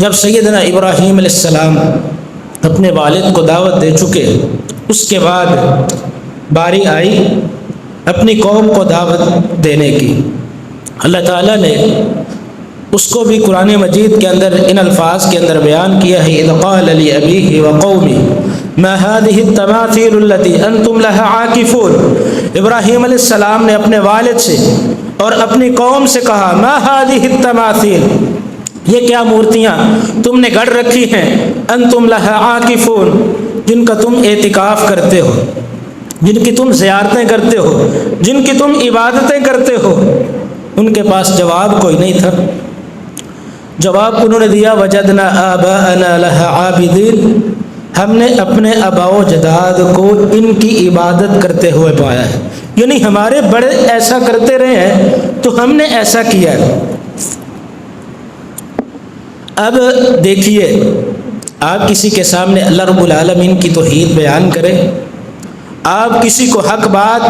جب سیدنا ابراہیم علیہ السلام اپنے والد کو دعوت دے چکے، اس کے بعد باری آئی اپنی قوم کو دعوت دینے کی۔ اللہ تعالیٰ نے اس کو بھی قرآن مجید کے اندر ان الفاظ کے اندر بیان کیا ہے، اذ قال لأبیہ وقومہ ما هذه التماثيل التي انتم لها عاکفون۔ ابراہیم علیہ السلام نے اپنے والد سے اور اپنی قوم سے کہا، ما هذه التماثيل، یہ کیا مورتیاں تم نے گڑھ رکھی ہیں، انتم لها عاکفون، جن کا تم اعتکاف کرتے ہو، جن کی تم زیارتیں کرتے ہو، جن کی تم عبادتیں کرتے ہو۔ ان کے پاس جواب کوئی نہیں تھا۔ جواب انہوں نے دیا، وجدنا آباءنا لها عابدین، ہم نے اپنے آباء و اجداد کو ان کی عبادت کرتے ہوئے پایا ہے، یعنی ہمارے بڑے ایسا کرتے رہے ہیں تو ہم نے ایسا کیا ہے۔ اب دیکھیے، آپ کسی کے سامنے اللہ رب العالمین کی توحید بیان کریں، آپ کسی کو حق بات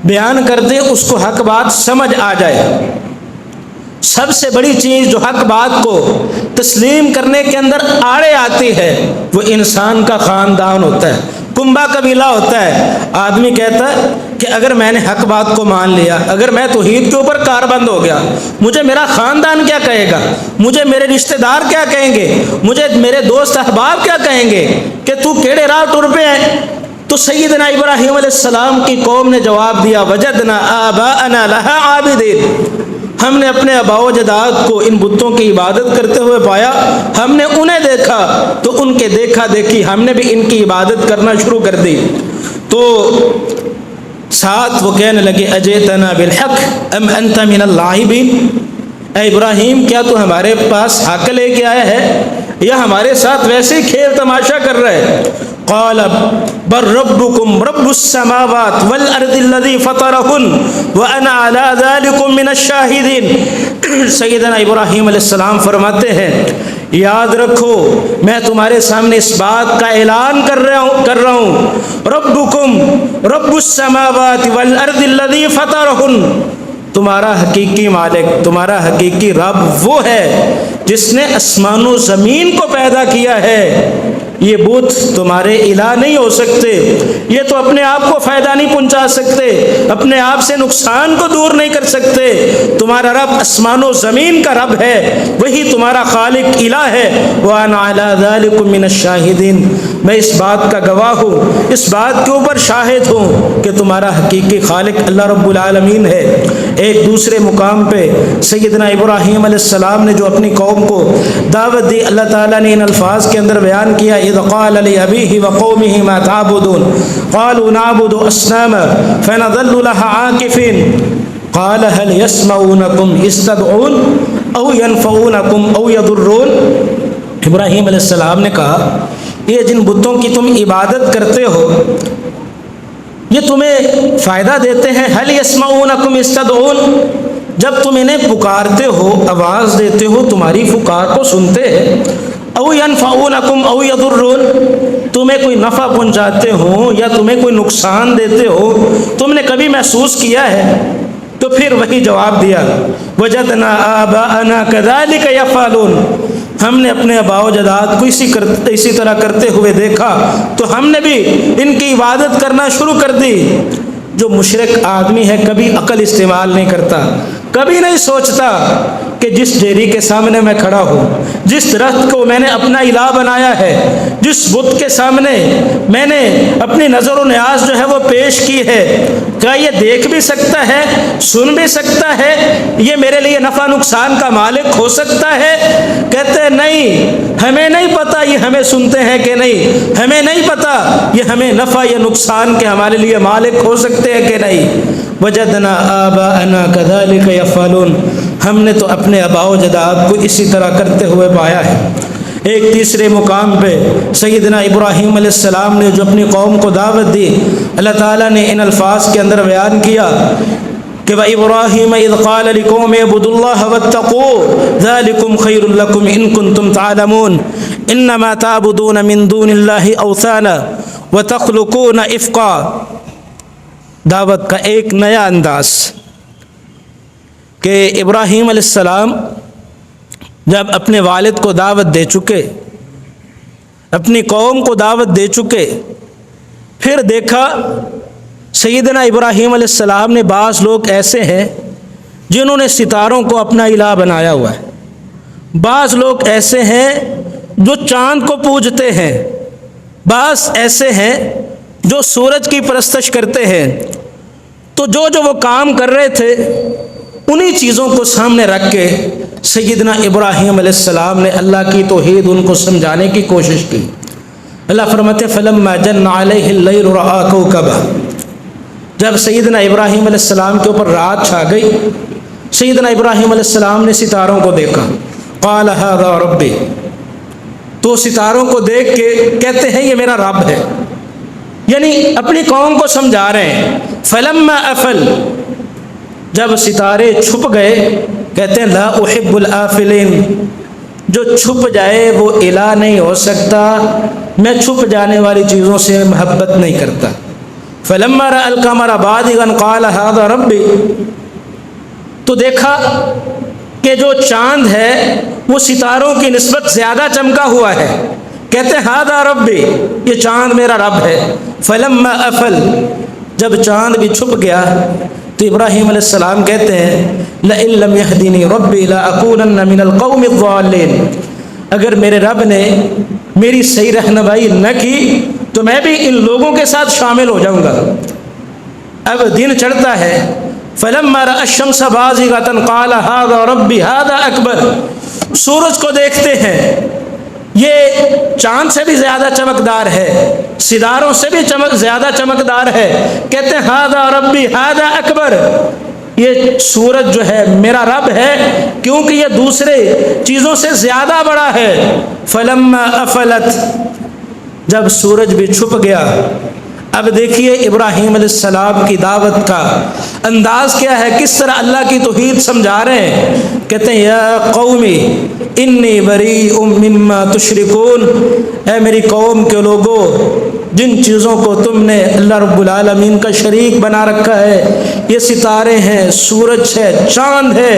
بیان کر دیں، اس کو حق بات سمجھ آ جائے۔ سب سے بڑی چیز جو حق بات کو تسلیم کرنے کے اندر آڑے آتی ہے وہ انسان کا خاندان ہوتا ہے، کنبہ قبیلہ ہوتا ہے۔ آدمی کہتا ہے کہ اگر میں نے حق بات کو مان لیا، اگر میں توحید کے اوپر کاربند ہو گیا، مجھے میرا خاندان کیا کہے گا، مجھے میرے رشتہ دار کیا کہیں گے، مجھے میرے دوست احباب کیا کہیں گے کہ تو کیڑے راہ ٹر پہ ہے۔ تو سیدنا ابراہیم علیہ السلام کی قوم نے جواب دیا، وجدنا آباءنا لها عابدین، ہم نے اپنے آباء و اجداد کو ان بتوں کی عبادت کرتے ہوئے پایا، ہم نے انہیں دیکھا تو ان کے دیکھا دیکھی ہم نے بھی ان کی عبادت کرنا شروع کر دی۔ تو ساتھ وہ کہنے لگے، اجئتنا بالحق ام انت من اللاعبین، اے ابراہیم کیا تو ہمارے پاس حق لے کے آیا ہے یا ہمارے ساتھ ویسے ہی کھیل تماشا کر رہے ہے؟ قال بل ربكم رب السماوات والارض الذي فطرهن وانا على ذلك من الشاهدين۔ سیدنا ابراہیم علیہ السلام فرماتے ہیں، یاد رکھو میں تمہارے سامنے اس بات کا اعلان کر رہا ہوں، ربکم رب السماوات والارض الذي فطرهن، تمہارا حقیقی مالک، تمہارا حقیقی رب وہ ہے جس نے آسمان و زمین کو پیدا کیا ہے۔ یہ بت تمہارے الہ نہیں ہو سکتے، یہ تو اپنے آپ کو فائدہ نہیں پہنچا سکتے، اپنے آپ سے نقصان کو دور نہیں کر سکتے۔ تمہارا رب آسمان و زمین کا رب ہے، وہی تمہارا خالق الہ ہے۔ وَأَنَا عَلَىٰ ذَلِكُم مِّنَ الشَّاهِدِينَ، میں اس بات کا گواہ ہوں، اس بات کے اوپر شاہد ہوں کہ تمہارا حقیقی خالق اللہ رب العالمین ہے۔ ایک دوسرے مقام پہ سیدنا ابراہیم علیہ السلام نے جو اپنی قوم کو دعوت دی، اللہ تعالیٰ نے ان الفاظ کے اندر بیان کیا، اذ قال لأبيه وقومه ما تعبدون قالوا نعبد أصناما فنظل لها عاكفين قال هل يسمعونكم إذ تدعون أو ينفعونكم أو يضرون۔ ابراہیم علیہ السلام نے کہا، یہ جن بتوں کی تم عبادت کرتے ہو یہ تمہیں فائدہ دیتے ہیں، هل يسمعونكم إذ تدعون، جب تم انہیں پکارتے ہو، آواز دیتے ہو، تمہاری پکار کو سنتے ہیں، او ینفعونکم او یضرون، تمہیں کوئی نفع پہنچاتے ہوں یا تمہیں کوئی نقصان دیتے ہو، تم نے کبھی محسوس کیا ہے؟ تو پھر وہی جواب دیا، وجدنا آباءنا کذالک یفعلون، ہم نے اپنے آباء و اجداد کو اسی طرح کرتے ہوئے دیکھا تو ہم نے بھی ان کی عبادت کرنا شروع کر دی۔ جو مشرک آدمی ہے کبھی عقل استعمال نہیں کرتا، کبھی نہیں سوچتا کہ جس ڈیری کے سامنے میں کھڑا ہوں، جس درخت کو میں نے اپنا الہ بنایا ہے، جس بت کے سامنے میں نے اپنی نظر و نیاز جو ہے وہ پیش کی ہے، کیا یہ دیکھ بھی سکتا ہے، سن بھی سکتا ہے، یہ میرے لیے نفع نقصان کا مالک ہو سکتا ہے؟ کہتے ہیں نہیں، ہمیں نہیں پتہ یہ ہمیں سنتے ہیں کہ نہیں، ہمیں نہیں پتہ یہ ہمیں نفع یا نقصان کے ہمارے لیے مالک ہو سکتے ہیں کہ نہیں۔ وجدنا آباءنا کذالک یفعلون، ہم نے تو اپنے آباء و اجداد کو اسی طرح کرتے ہوئے پایا ہے۔ ایک تیسرے مقام پہ سیدنا ابراہیم علیہ السلام نے جو اپنی قوم کو دعوت دی، اللہ تعالیٰ نے ان الفاظ کے اندر بیان کیا کہ وَإِبْرَاهِيمَ إِذْ قَالَ لِقَوْمِهِ اعْبُدُوا اللَّهَ وَاتَّقُوهُ ذَلِكُمْ خَيْرٌ لَكُمْ إِن كُنتُمْ تَعْلَمُونَ إِنَّمَا تَعْبُدُونَ مِن دُونِ اللَّهِ أَوْثَانًا وَتَخْلُقُونَ إِفْكًا۔ دعوت کا ایک نیا انداز کہ ابراہیم علیہ السلام جب اپنے والد کو دعوت دے چکے، اپنی قوم کو دعوت دے چکے، پھر دیکھا سیدنا ابراہیم علیہ السلام نے بعض لوگ ایسے ہیں جنہوں نے ستاروں کو اپنا الہ بنایا ہوا ہے، بعض لوگ ایسے ہیں جو چاند کو پوجتے ہیں، بعض ایسے ہیں جو سورج کی پرستش کرتے ہیں۔ تو جو وہ کام کر رہے تھے انہی چیزوں کو سامنے رکھ کے سیدنا ابراہیم علیہ السلام نے اللہ کی توحید ان کو سمجھانے کی کوشش کی۔ اللہ فرماتے ہیں فلما جن علیہ اللیل رأى کوکبا، جب سیدنا ابراہیم علیہ السلام کے اوپر رات چھا گئی، سیدنا ابراہیم علیہ السلام نے ستاروں کو دیکھا، قال ھذا ربی، تو ستاروں کو دیکھ کے کہتے ہیں یہ میرا رب ہے، یعنی اپنی قوم کو سمجھا رہے ہیں۔ فلما افل، جب ستارے چھپ گئے، کہتے ہیں لا احب الآفلین، جو چھپ جائے وہ الہ نہیں ہو سکتا، میں چھپ جانے والی چیزوں سے محبت نہیں کرتا۔ فلما رأى القمر بازغا قال هذا ربی، تو دیکھا کہ جو چاند ہے وہ ستاروں کی نسبت زیادہ چمکا ہوا ہے، کہتے ہیں هذا ربی، یہ چاند میرا رب ہے۔ فلما افل، جب چاند بھی چھپ گیا تو ابراہیم علیہ السلام کہتے ہیں لئن لم يهدني ربي لأكونن من القوم الضالين، اگر میرے رب نے میری صحیح رہنمائی نہ کی تو میں بھی ان لوگوں کے ساتھ شامل ہو جاؤں گا۔ اب دن چڑھتا ہے، فلما رأى الشمس بازغة قال هذا ربي هذا اکبر، سورج کو دیکھتے ہیں یہ چاند سے بھی زیادہ چمکدار ہے، ستاروں سے بھی زیادہ چمکدار ہے، کہتے ہیں هذا ربي هذا اکبر، یہ سورج جو ہے میرا رب ہے کیونکہ یہ دوسرے چیزوں سے زیادہ بڑا ہے۔ فلما افلت، جب سورج بھی چھپ گیا، اب دیکھیے ابراہیم علیہ السلام کی دعوت کا انداز کیا ہے، کس طرح اللہ کی توحید سمجھا رہے ہیں۔ کہتے ہیں یا قومی انی بریء مما تشرکون، اے میری قوم کے لوگوں، جن چیزوں کو تم نے اللہ رب العالمین کا شریک بنا رکھا ہے، یہ ستارے ہیں، سورج ہے، چاند ہے،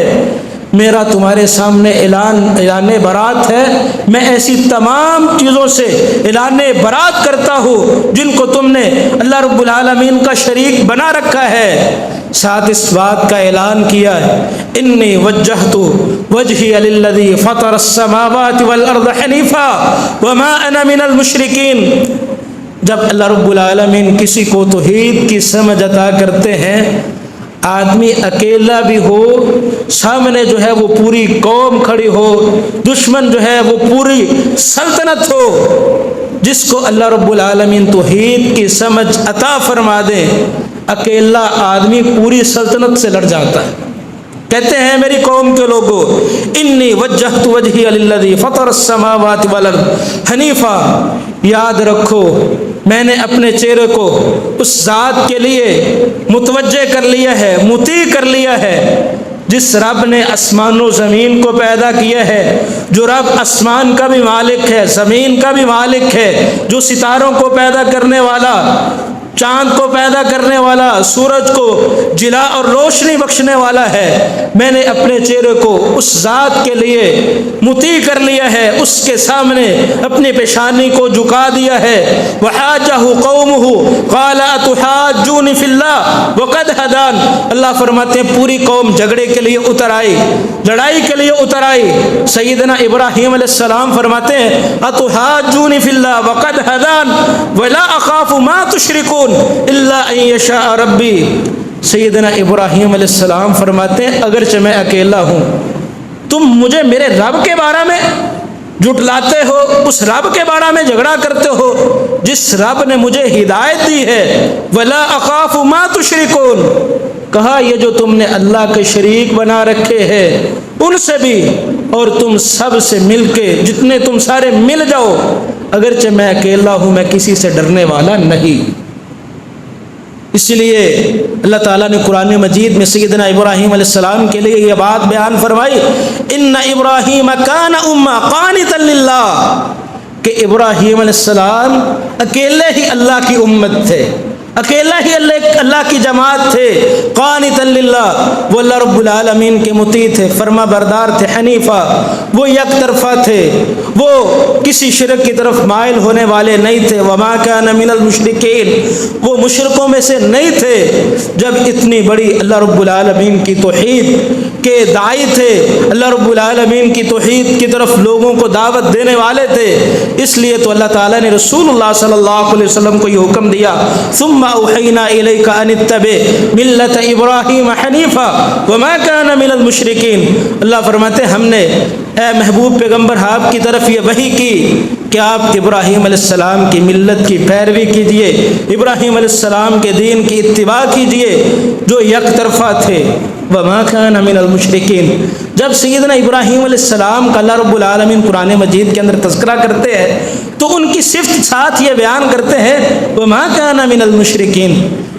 میرا تمہارے سامنے اعلان برات ہے، میں ایسی تمام چیزوں سے اعلان برات کرتا ہوں جن کو تم نے اللہ رب العالمین کا شریک بنا رکھا ہے۔ ساتھ اس بات کا اعلان کیا ہے انی وجہت وجہی للذی فطر السماوات والارض حنیفا وما انا من المشرکین۔ جب اللہ رب العالمین کسی کو توحید کی سمجھ عطا کرتے ہیں، آدمی اکیلا بھی ہو، سامنے جو ہے وہ پوری قوم کھڑی ہو، دشمن جو ہے وہ پوری سلطنت ہو، جس کو اللہ رب العالمین توحید کی سمجھ عطا فرما دے، اکیلا آدمی پوری سلطنت سے لڑ جاتا ہے۔ کہتے ہیں میری قوم کے لوگوں انی وجہت وجہی للذی فطر السماوات والارض حنیفا، یاد رکھو میں نے اپنے چہرے کو اس ذات کے لیے متوجہ کر لیا ہے، مطیع کر لیا ہے، جس رب نے آسمان و زمین کو پیدا کیا ہے، جو رب آسمان کا بھی مالک ہے، زمین کا بھی مالک ہے، جو ستاروں کو پیدا کرنے والا، چاند کو پیدا کرنے والا، سورج کو جلا اور روشنی بخشنے والا ہے۔ میں نے اپنے چہرے کو اس ذات کے لیے مطیع کر لیا ہے، اس کے سامنے اپنی پیشانی کو جھکا دیا ہے۔ وحاجہ قومہ قال اتحاجونی فی اللہ وقد ہدان، اللہ فرماتے ہیں پوری قوم جھگڑے کے لیے اتر آئی، لڑائی کے لیے اتر آئی۔ سیدنا ابراہیم علیہ السلام فرماتے ہیں اتحاجونی فی اللہ وقد ہدان ولا اخاف ما تشرکون الا ان یشاء ربی۔ سیدنا ابراہیم علیہ السلام فرماتے ہیں اگرچہ میں اکیلا ہوں، تم مجھے میرے رب کے بارے میں جھٹلاتے ہو، اس رب کے بارے میں جھگڑا کرتے ہو جس رب نے مجھے ہدایت دی ہے۔ ولا اخاف ما تشرکون، کہا یہ جو تم نے اللہ کے شریک بنا رکھے ہیں ان سے بھی، اور تم سب سے مل کے، جتنے تم سارے مل جاؤ، اگرچہ میں اکیلا ہوں میں کسی سے ڈرنے والا نہیں۔ اس لیے اللہ تعالیٰ نے قرآن مجید میں سیدنا ابراہیم علیہ السلام کے لیے یہ بات بیان فرمائی ان ابراہیم کان امہ قانتا للہ، کہ ابراہیم علیہ السلام اکیلے ہی اللہ کی امت تھے، اکیلا ہی اللہ کی جماعت تھے، قانتا للہ، وہ اللہ رب العالمین کے مطیع تھے، فرما بردار تھے، حنیفہ، وہ یک طرفہ تھے، وہ کسی شرک کی طرف مائل ہونے والے نہیں تھے، وما کان من المشرکین، وہ مشرکوں میں سے نہیں تھے۔ جب اتنی بڑی اللہ رب العالمین کی توحید کے داعی تھے، اللہ رب العالمین کی توحید کی طرف لوگوں کو دعوت دینے والے تھے، اس لیے تو اللہ تعالیٰ نے رسول اللہ صلی اللہ علیہ وسلم کو یہ حکم دیا، ثم اوحینا الیک ان اتبع ملت ابراہیم حنیفا وما کان من المشرکین۔ اللہ فرماتے ہم نے اے محبوب پیغمبر آپ کی طرف یہ وحی کی کہ آپ ابراہیم علیہ السلام کی ملت کی پیروی کیجئے، ابراہیم علیہ السلام کے دین کی اتباع کیجئے جو یک طرفہ تھے، وما کان من المشرکین۔ جب سیدنا ابراہیم علیہ السلام کا اللہ رب العالمین قرآن مجید کے اندر تذکرہ کرتے ہیں تو ان کی صفت ساتھ یہ بیان کرتے ہیں، وما کان من المشرکین،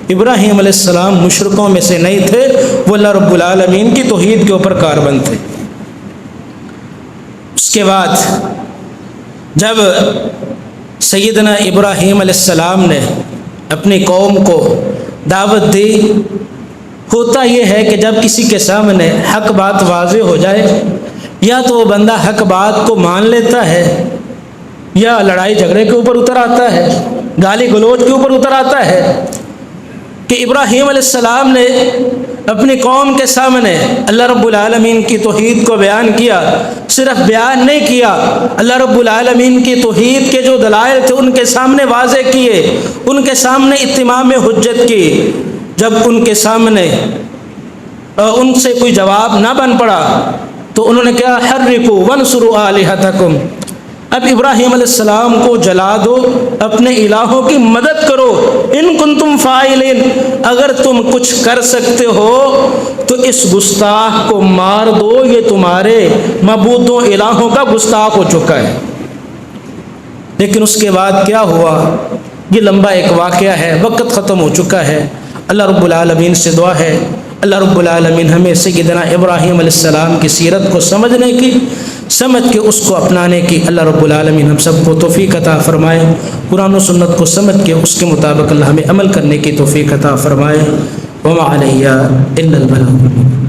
ابراہیم علیہ السلام مشرکوں میں سے نہیں تھے، وہ اللہ رب العالمین کی توحید کے اوپر کاربند تھے۔ اس کے بعد جب سیدنا ابراہیم علیہ السلام نے اپنی قوم کو دعوت دی، ہوتا یہ ہے کہ جب کسی کے سامنے حق بات واضح ہو جائے، یا تو وہ بندہ حق بات کو مان لیتا ہے، یا لڑائی جھگڑے کے اوپر اتر آتا ہے، گالی گلوچ کے اوپر اتر آتا ہے۔ کہ ابراہیم علیہ السلام نے اپنی قوم کے سامنے اللہ رب العالمین کی توحید کو بیان کیا، صرف بیان نہیں کیا، اللہ رب العالمین کی توحید کے جو دلائل تھے ان کے سامنے واضح کیے، ان کے سامنے اتمام حجت کی۔ جب ان کے سامنے ان سے کوئی جواب نہ بن پڑا تو انہوں نے کہا حرکوا وانصروا آلہتکم، اب ابراہیم علیہ السلام کو جلا دو، اپنے الہوں کی مدد کرو، ان کنتم فاعلین، اگر تم کچھ کر سکتے ہو تو اس گستاخ کو مار دو، یہ تمہارے معبودوں الہوں کا گستاخ ہو چکا ہے۔ لیکن اس کے بعد کیا ہوا، یہ لمبا ایک واقعہ ہے، وقت ختم ہو چکا ہے۔ اللہ رب العالمین سے دعا ہے اللہ رب العالمین ہمیں سیدنا ابراہیم علیہ السلام کی سیرت کو سمجھنے کی، سمجھ کے اس کو اپنانے کی اللہ رب العالمین ہم سب کو توفیق عطا فرمائے۔ قرآن و سنت کو سمجھ کے اس کے مطابق اللہ ہمیں عمل کرنے کی توفیق عطا فرمائے۔ وما علیہ الا البلاغ۔